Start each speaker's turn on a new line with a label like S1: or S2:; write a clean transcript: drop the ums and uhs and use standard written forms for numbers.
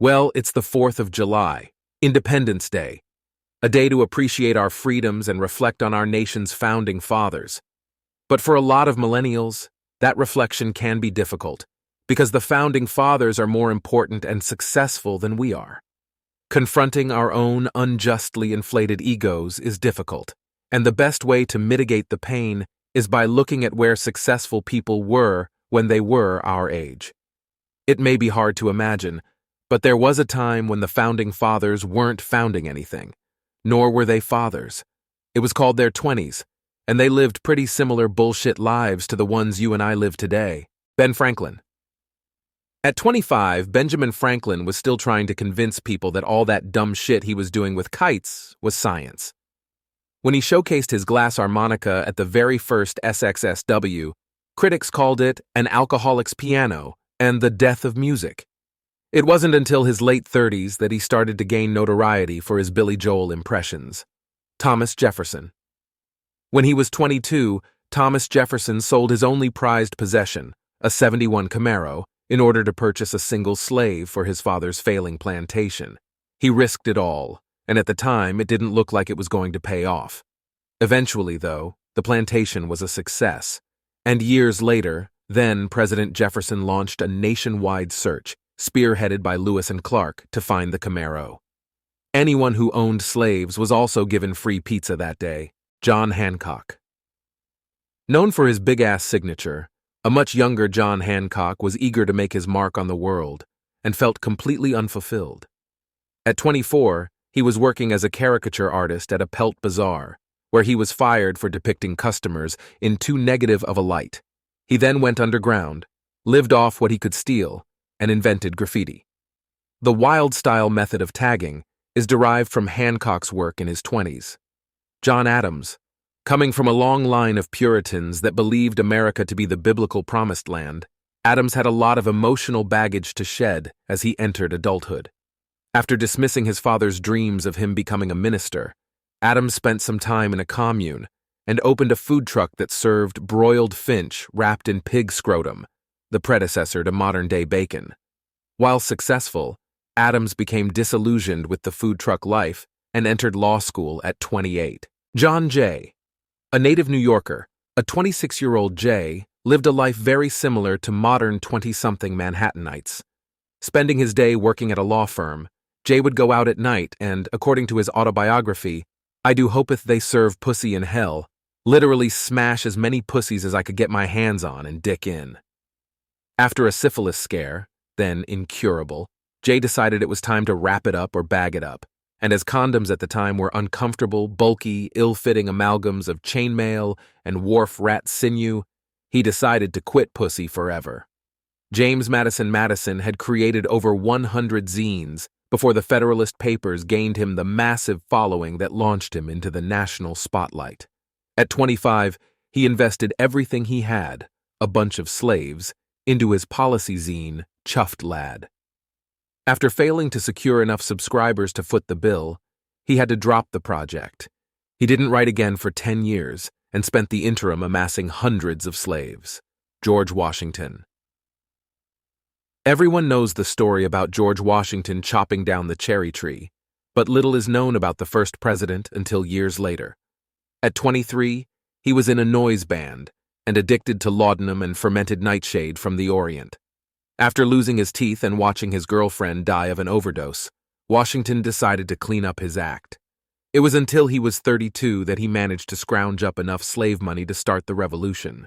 S1: Well, it's the 4th of July, Independence Day, a day to appreciate our freedoms and reflect on our nation's founding fathers. But for a lot of millennials, that reflection can be difficult, because the founding fathers are more important and successful than we are. Confronting our own unjustly inflated egos is difficult, and the best way to mitigate the pain is by looking at where successful people were when they were our age. It may be hard to imagine, but there was a time when the founding fathers weren't founding anything, nor were they fathers. It was called their 20s, and they lived pretty similar bullshit lives to the ones you and I live today. Ben Franklin. At 25, Benjamin Franklin was still trying to convince people that all that dumb shit he was doing with kites was science. When he showcased his glass harmonica at the very first SXSW, critics called it an alcoholic's piano and the death of music. It wasn't until his late 30s that he started to gain notoriety for his Billy Joel impressions. Thomas Jefferson. When he was 22, Thomas Jefferson sold his only prized possession, a '71 Camaro, in order to purchase a single slave for his father's failing plantation. He risked it all, and at the time it didn't look like it was going to pay off. Eventually, though, the plantation was a success, and years later, then President Jefferson launched a nationwide search, spearheaded by Lewis and Clark, to find the Camaro. Anyone who owned slaves was also given free pizza that day. John Hancock. Known for his big-ass signature, a much younger John Hancock was eager to make his mark on the world and felt completely unfulfilled. At 24, he was working as a caricature artist at a pelt bazaar, where he was fired for depicting customers in too negative of a light. He then went underground, lived off what he could steal, and invented graffiti. The wild-style method of tagging is derived from Hancock's work in his 20s. John Adams, coming from a long line of Puritans that believed America to be the biblical promised land, Adams had a lot of emotional baggage to shed as he entered adulthood. After dismissing his father's dreams of him becoming a minister, Adams spent some time in a commune and opened a food truck that served broiled finch wrapped in pig scrotum, the predecessor to modern-day bacon. While successful, Adams became disillusioned with the food truck life and entered law school at 28. John Jay. A native New Yorker, a 26-year-old Jay lived a life very similar to modern 20-something Manhattanites. Spending his day working at a law firm, Jay would go out at night and, according to his autobiography, "I do hopeth they serve pussy in hell," literally smash as many pussies as I could get my hands on and dick in. After a syphilis scare, then incurable, Jay decided it was time to wrap it up or bag it up, and as condoms at the time were uncomfortable, bulky, ill-fitting amalgams of chainmail and wharf rat sinew, he decided to quit pussy forever. James Madison Madison had created over 100 zines before the Federalist Papers gained him the massive following that launched him into the national spotlight. At 25, he invested everything he had, a bunch of slaves, into his policy zine, Chuffed Lad. After failing to secure enough subscribers to foot the bill, he had to drop the project. He didn't write again for 10 years and spent the interim amassing hundreds of slaves. George Washington. Everyone knows the story about George Washington chopping down the cherry tree, but little is known about the first president until years later. At 23, he was in a noise band and addicted to laudanum and fermented nightshade from the Orient. After losing his teeth and watching his girlfriend die of an overdose, Washington decided to clean up his act. It was until he was 32 that he managed to scrounge up enough slave money to start the revolution.